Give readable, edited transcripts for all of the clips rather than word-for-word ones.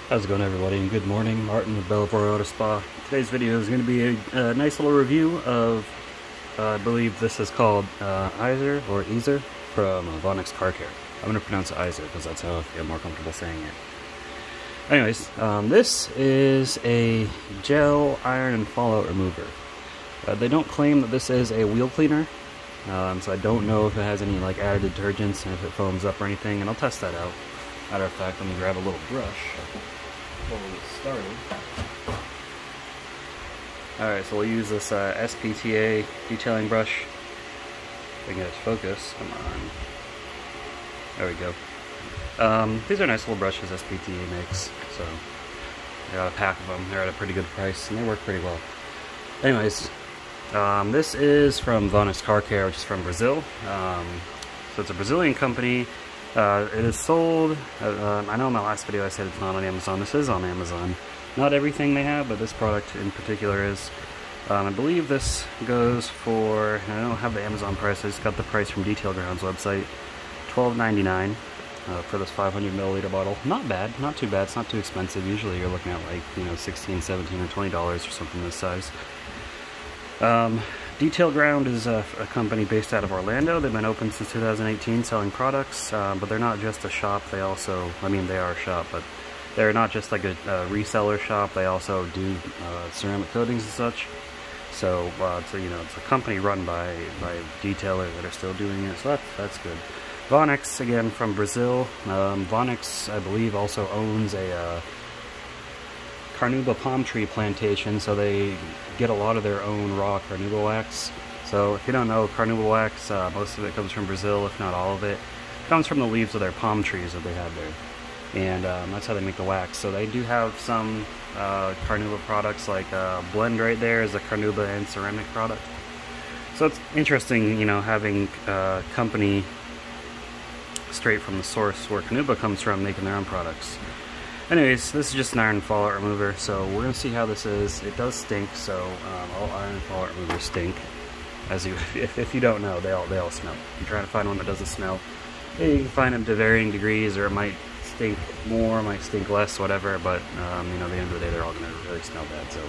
How's it going, everybody, and good morning. Martin with Belvoir Auto Spa. Today's video is going to be a nice little review of, I believe this is called Izer or Izer from Vonixx Car Care. I'm going to pronounce it Izer because that's how I feel more comfortable saying it. Anyways, this is a gel iron and fallout remover. They don't claim that this is a wheel cleaner, so I don't know if it has any like added detergents and if it foams up or anything, and I'll test that out. Matter of fact, let me grab a little brush before we get started. Alright, so we'll use this SPTA detailing brush. If I can get it to focus. Come on. There we go. These are nice little brushes SPTA makes, so I got a pack of them. They're at a pretty good price and they work pretty well. Anyways, this is from Vonixx Car Care, which is from Brazil. So it's a Brazilian company. It is sold, I know in my last video I said it's not on Amazon. This is on Amazon. Not everything they have, but this product in particular is. I believe this goes for, I don't have the Amazon price, I just got the price from Detail Ground's website, $12.99 for this 500 milliliter bottle. Not bad, not too bad, it's not too expensive. Usually you're looking at like, you know, $16, $17, or $20 or something this size. Detail Ground is a company based out of Orlando. They've been open since 2018 selling products, but they're not just a shop. They also, I mean, they are a shop, but they're not just like a reseller shop. They also do ceramic coatings and such. So, you know, it's a company run by detailers that are still doing it, so that's good. Vonixx, again, from Brazil. Vonixx, I believe, also owns a carnauba palm tree plantation, so they get a lot of their own raw carnauba wax. So if you don't know, carnauba wax, most of it comes from Brazil, if not all of it. It comes from the leaves of their palm trees that they have there, and that's how they make the wax. So they do have some carnauba products, like blend right there is a carnauba and ceramic product. So it's interesting, you know, having a company straight from the source where carnauba comes from making their own products. Anyways, this is just an iron fallout remover, so we're going to see how this is. It does stink, so all iron fallout removers stink. As you, if you don't know, they all smell. If you're trying to find one that doesn't smell, yeah, you can find them to varying degrees, or it might stink more, might stink less, whatever, but you know, at the end of the day, they're all going to really smell bad. So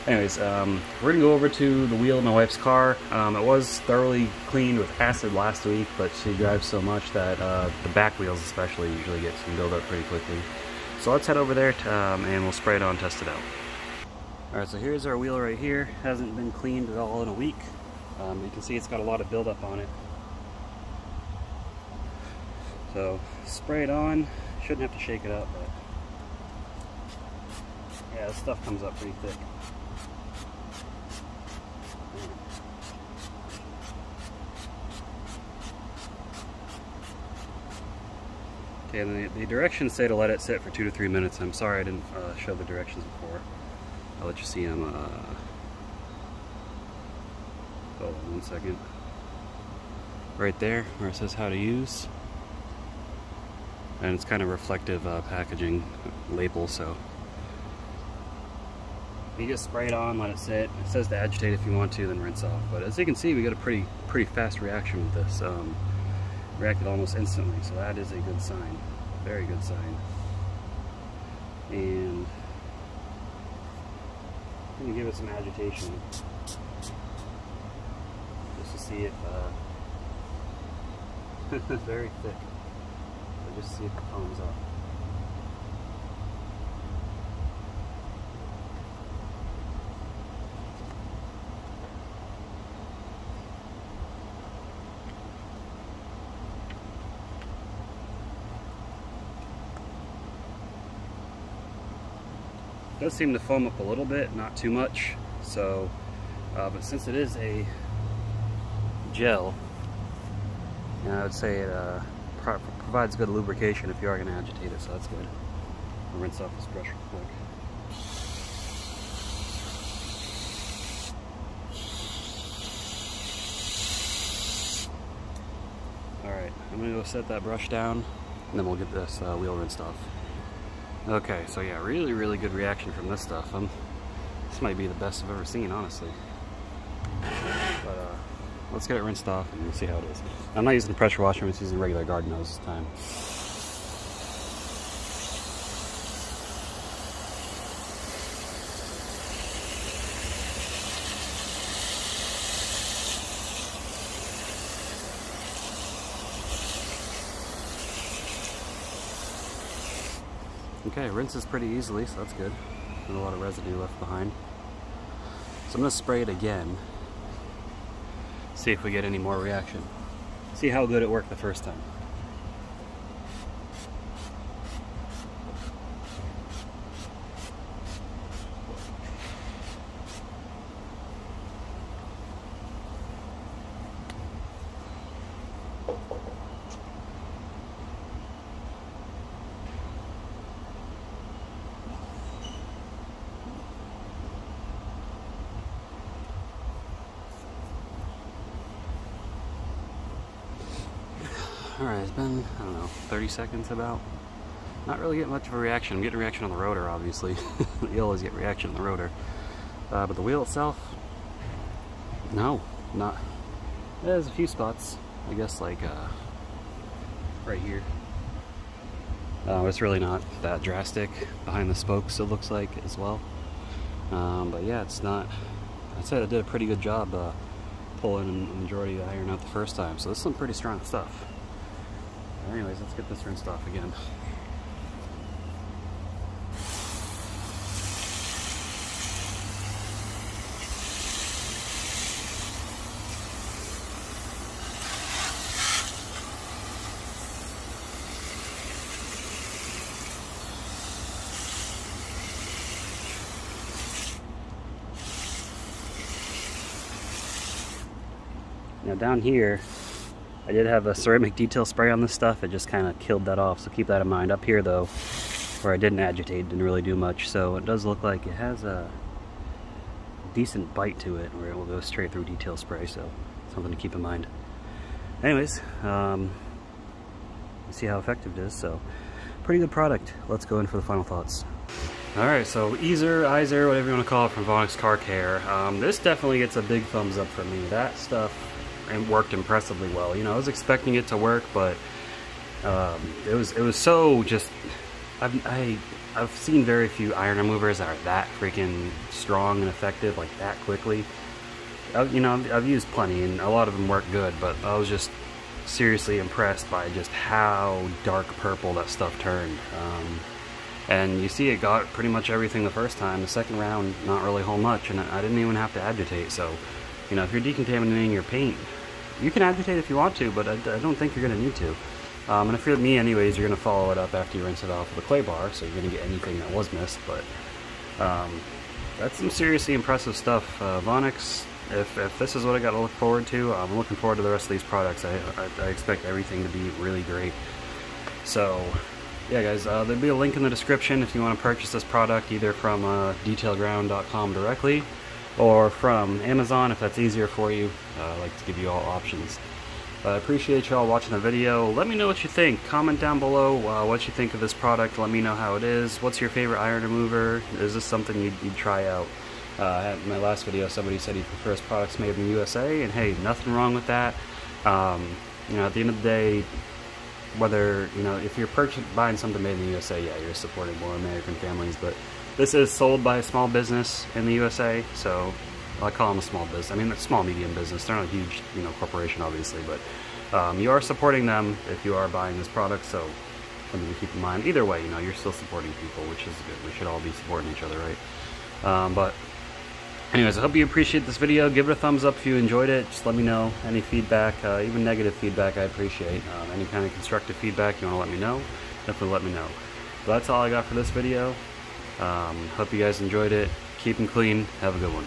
anyways, we're going to go over to the wheel of my wife's car. It was thoroughly cleaned with acid last week, but she drives so much that the back wheels especially usually get some buildup pretty quickly. So let's head over there and we'll spray it on and test it out. Alright, so here's our wheel right here. Hasn't been cleaned at all in a week. You can see it's got a lot of buildup on it. So spray it on. Shouldn't have to shake it up, but yeah, this stuff comes up pretty thick. Okay, and the directions say to let it sit for 2 to 3 minutes. I'm sorry I didn't show the directions before. I'll let you see them. Hold on 1 second. Right there where it says how to use. And it's kind of reflective packaging label, so you just spray it on, let it sit. It says to agitate if you want to, then rinse off. But as you can see, we got a pretty fast reaction with this. Reacted almost instantly, so that is a good sign. Very good sign. And I'm going to give it some agitation just to see if very thick. So just see if it foams up. It does seem to foam up a little bit, not too much. So, but since it is a gel, you know, I would say it provides good lubrication if you are going to agitate it. So that's good. I'll rinse off this brush real quick. All right, I'm going to go set that brush down, and then we'll get this wheel rinsed off. Okay, so yeah, really good reaction from this stuff. This might be the best I've ever seen, honestly. But let's get it rinsed off and we'll see how it is. I'm not using a pressure washer, I'm just using a regular garden hose this time. Okay, it rinses pretty easily, so that's good. Not a lot of residue left behind. So I'm going to spray it again. See if we get any more reaction. See how good it worked the first time. Alright, it's been, I don't know, 30 seconds about. Not really getting much of a reaction. I'm getting a reaction on the rotor, obviously. You always get reaction on the rotor. But the wheel itself, no, not. There's a few spots, I guess, like right here. It's really not that drastic. Behind the spokes, it looks like, as well. But yeah, it's not. I'd say I did a pretty good job pulling the majority of the iron out the first time. So this is some pretty strong stuff. Anyways, let's get this rinsed off again. Now down here, I did have a ceramic detail spray on this stuff. It just kind of killed that off, so keep that in mind. Up here though, where I didn't agitate, didn't really do much, so it does look like it has a decent bite to it where it will go straight through detail spray, so something to keep in mind. Anyways, see how effective it is, so pretty good product. Let's go in for the final thoughts. Alright, so Izer, whatever you want to call it, from Vonixx Car Care. This definitely gets a big thumbs up for me. That stuff worked impressively well. You know, I was expecting it to work, but it was so just. I've seen very few iron removers that are that freaking strong and effective like that quickly. You know, I've used plenty and a lot of them work good, but I was just seriously impressed by just how dark purple that stuff turned. And you see it got pretty much everything the first time. The second round, not really a whole much, and I didn't even have to agitate. So, you know, if you're decontaminating your paint, you can agitate if you want to, but I don't think you're going to need to. And if you're me anyways, you're going to follow it up after you rinse it off with a clay bar, so you're going to get anything that was missed. But that's some seriously impressive stuff. Vonixx, if this is what I got to look forward to, I'm looking forward to the rest of these products. I expect everything to be really great. So yeah guys, there'll be a link in the description if you want to purchase this product, either from detailground.com directly or from Amazon if that's easier for you. I like to give you all options. I appreciate y'all watching the video. Let me know what you think. Comment down below what you think of this product. Let me know how it is. What's your favorite iron remover? Is this something you'd try out? In my last video, somebody said he prefers products made in the USA, and hey, nothing wrong with that. You know, at the end of the day, whether, you know, if you're buying something made in the USA, yeah, you're supporting more American families, but this is sold by a small business in the USA, so I call them a small business. I mean, it's small, medium business. They're not a huge, you know, corporation, obviously, but you are supporting them if you are buying this product, so something to keep in mind. Either way, you know, you're still supporting people, which is good. We should all be supporting each other, right? But anyways, I hope you appreciate this video. Give it a thumbs up if you enjoyed it. Just let me know any feedback, even negative feedback I appreciate. Any kind of constructive feedback you want to let me know, definitely let me know. But that's all I got for this video. Hope you guys enjoyed it. Keep them clean. Have a good one.